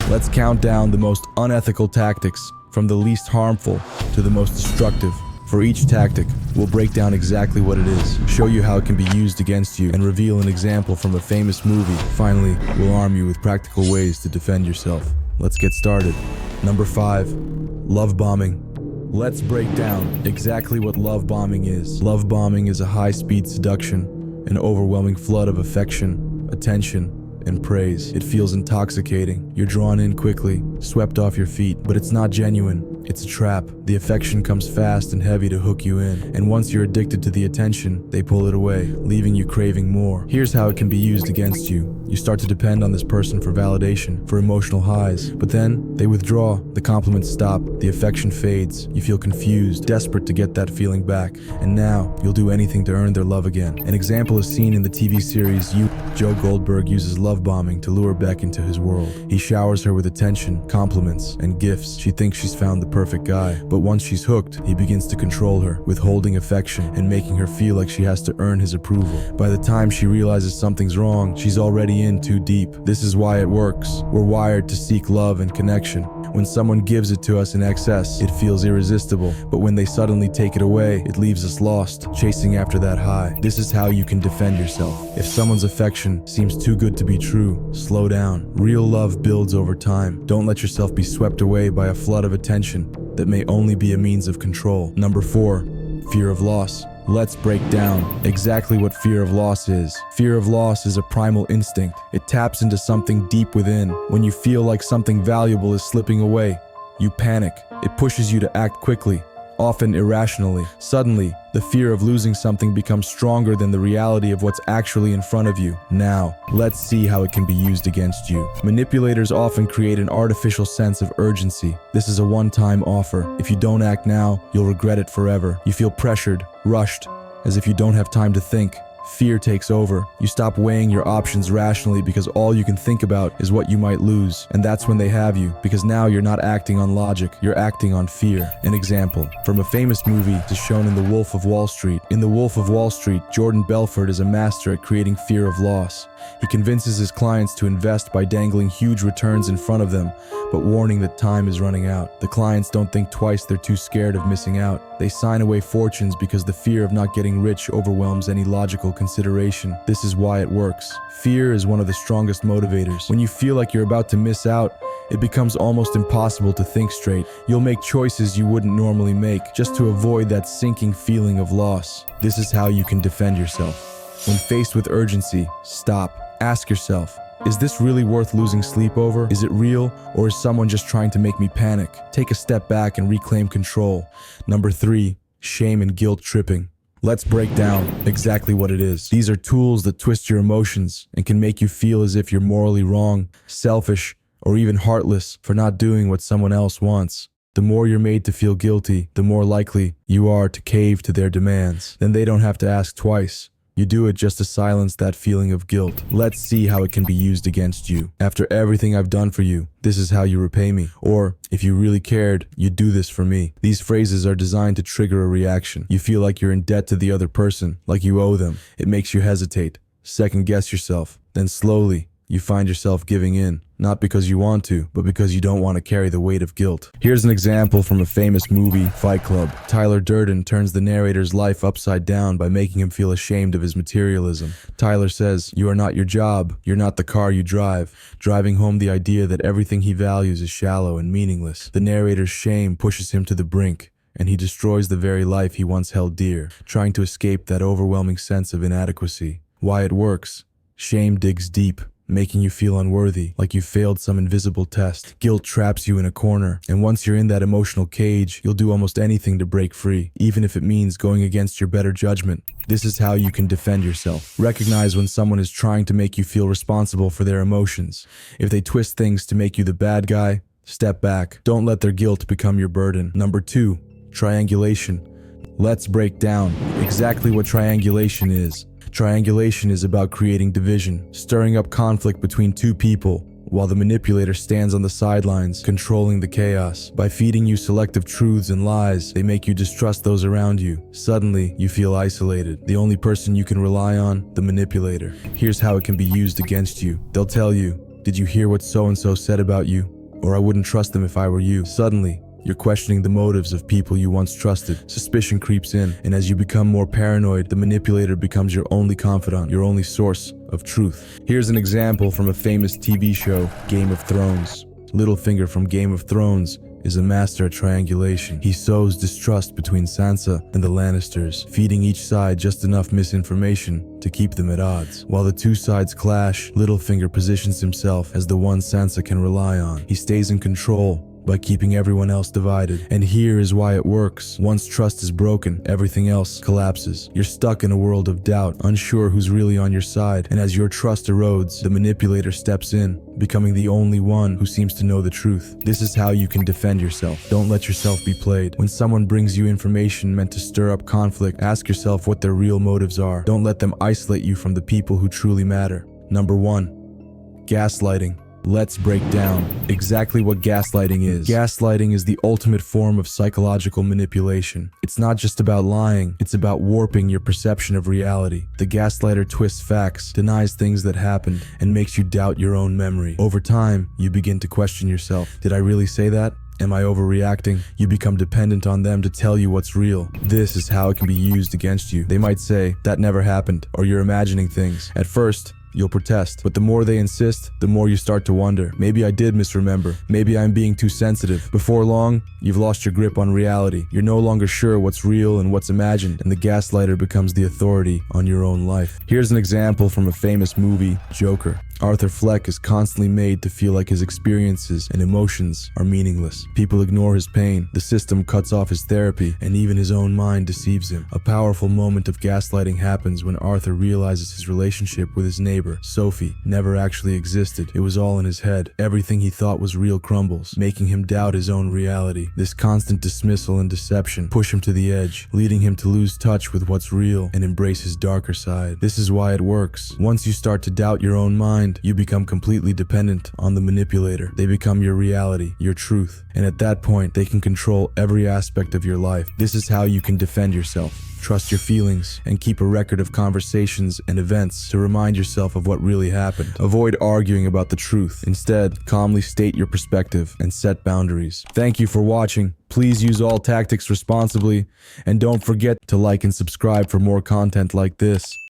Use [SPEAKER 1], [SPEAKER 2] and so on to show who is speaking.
[SPEAKER 1] Let's count down the most unethical tactics, from the least harmful to the most destructive. For each tactic, we'll break down exactly what it is, show you how it can be used against you, and reveal an example from a famous movie. Finally, we'll arm you with practical ways to defend yourself. Let's get started. Number 5. Love bombing. Let's break down exactly what love bombing is. Love bombing is a high-speed seduction, an overwhelming flood of affection, attention, and praise. It feels intoxicating. You're drawn in quickly, swept off your feet, but it's not genuine. It's a trap. The affection comes fast and heavy to hook you in, and once you're addicted to the attention, they pull it away, leaving you craving more. Here's how it can be used against you. You start to depend on this person for validation, for emotional highs, but then they withdraw, the compliments stop, the affection fades, you feel confused, desperate to get that feeling back, and now you'll do anything to earn their love again. An example is seen in the TV series You. Joe Goldberg uses love bombing to lure Beck into his world. He showers her with attention, compliments, and gifts. She thinks she's found the perfect guy, but once she's hooked, he begins to control her, withholding affection and making her feel like she has to earn his approval. By the time she realizes something's wrong, she's already in too deep. This is why it works. We're wired to seek love and connection. When someone gives it to us in excess, it feels irresistible, but when they suddenly take it away, it leaves us lost, chasing after that high. This is how you can defend yourself. If someone's affection seems too good to be true, slow down. Real love builds over time. Don't let yourself be swept away by a flood of attention that may only be a means of control. Number 4. Fear of loss. Let's break down exactly what fear of loss is. Fear of loss is a primal instinct. It taps into something deep within. When you feel like something valuable is slipping away, you panic. It pushes you to act quickly, often irrationally. Suddenly, the fear of losing something becomes stronger than the reality of what's actually in front of you. Now, let's see how it can be used against you. Manipulators often create an artificial sense of urgency. This is a one-time offer. If you don't act now, you'll regret it forever. You feel pressured, rushed, as if you don't have time to think. Fear takes over. You stop weighing your options rationally because all you can think about is what you might lose. And that's when they have you, because now you're not acting on logic, you're acting on fear. An example from a famous movie is shown in The Wolf of Wall Street. In The Wolf of Wall Street, Jordan Belfort is a master at creating fear of loss. He convinces his clients to invest by dangling huge returns in front of them, but warning that time is running out. The clients don't think twice, they're too scared of missing out. They sign away fortunes because the fear of not getting rich overwhelms any logical consideration. This is why it works. Fear is one of the strongest motivators. When you feel like you're about to miss out, it becomes almost impossible to think straight. You'll make choices you wouldn't normally make, just to avoid that sinking feeling of loss. This is how you can defend yourself. When faced with urgency, stop. Ask yourself, is this really worth losing sleep over? Is it real, or is someone just trying to make me panic? Take a step back and reclaim control. Number 3, shame and guilt tripping. Let's break down exactly what it is. These are tools that twist your emotions and can make you feel as if you're morally wrong, selfish, or even heartless for not doing what someone else wants. The more you're made to feel guilty, the more likely you are to cave to their demands. Then they don't have to ask twice. You do it just to silence that feeling of guilt. Let's see how it can be used against you. After everything I've done for you, this is how you repay me. Or, if you really cared, you'd do this for me. These phrases are designed to trigger a reaction. You feel like you're in debt to the other person, like you owe them. It makes you hesitate, second guess yourself. Then slowly, you find yourself giving in. Not because you want to, but because you don't want to carry the weight of guilt. Here's an example from a famous movie, Fight Club. Tyler Durden turns the narrator's life upside down by making him feel ashamed of his materialism. Tyler says, "You are not your job, you're not the car you drive," driving home the idea that everything he values is shallow and meaningless. The narrator's shame pushes him to the brink, and he destroys the very life he once held dear, trying to escape that overwhelming sense of inadequacy. Why it works? Shame digs deep, making you feel unworthy, like you failed some invisible test. Guilt traps you in a corner, and once you're in that emotional cage, you'll do almost anything to break free, even if it means going against your better judgment. This is how you can defend yourself. Recognize when someone is trying to make you feel responsible for their emotions. If they twist things to make you the bad guy, step back. Don't let their guilt become your burden. Number 2, triangulation. Let's break down exactly what triangulation is. Triangulation is about creating division, stirring up conflict between two people, while the manipulator stands on the sidelines, controlling the chaos. By feeding you selective truths and lies, they make you distrust those around you. Suddenly, you feel isolated. The only person you can rely on, the manipulator. Here's how it can be used against you. They'll tell you, "Did you hear what so-and-so said about you?" or I wouldn't trust them if I were you. Suddenly, you're questioning the motives of people you once trusted. Suspicion creeps in, and as you become more paranoid, the manipulator becomes your only confidant, your only source of truth. Here's an example from a famous TV show, Game of Thrones. Littlefinger from Game of Thrones is a master at triangulation. He sows distrust between Sansa and the Lannisters, feeding each side just enough misinformation to keep them at odds. While the two sides clash, Littlefinger positions himself as the one Sansa can rely on. He stays in control by keeping everyone else divided. And here is why it works. Once trust is broken, everything else collapses. You're stuck in a world of doubt, unsure who's really on your side. And as your trust erodes, the manipulator steps in, becoming the only one who seems to know the truth. This is how you can defend yourself. Don't let yourself be played. When someone brings you information meant to stir up conflict, ask yourself what their real motives are. Don't let them isolate you from the people who truly matter. Number 1. Gaslighting. Let's break down exactly what gaslighting is. Gaslighting is the ultimate form of psychological manipulation. It's not just about lying, it's about warping your perception of reality. The gaslighter twists facts, denies things that happened, and makes you doubt your own memory. Over time, you begin to question yourself. Did I really say that? Am I overreacting? You become dependent on them to tell you what's real. This is how it can be used against you. They might say, that never happened, or you're imagining things. At first, you'll protest, but the more they insist, the more you start to wonder. Maybe I did misremember. Maybe I'm being too sensitive. Before long, you've lost your grip on reality. You're no longer sure what's real and what's imagined, and the gaslighter becomes the authority on your own life. Here's an example from a famous movie, Joker. Arthur Fleck is constantly made to feel like his experiences and emotions are meaningless. People ignore his pain, the system cuts off his therapy, and even his own mind deceives him. A powerful moment of gaslighting happens when Arthur realizes his relationship with his neighbor, Sophie, never actually existed. It was all in his head. Everything he thought was real crumbles, making him doubt his own reality. This constant dismissal and deception push him to the edge, leading him to lose touch with what's real and embrace his darker side. This is why it works. Once you start to doubt your own mind, you become completely dependent on the manipulator. They become your reality, your truth, and at that point, they can control every aspect of your life. This is how you can defend yourself. Trust your feelings and keep a record of conversations and events to remind yourself of what really happened. Avoid arguing about the truth. Instead, calmly state your perspective and set boundaries. Thank you for watching. Please use all tactics responsibly, and don't forget to like and subscribe for more content like this.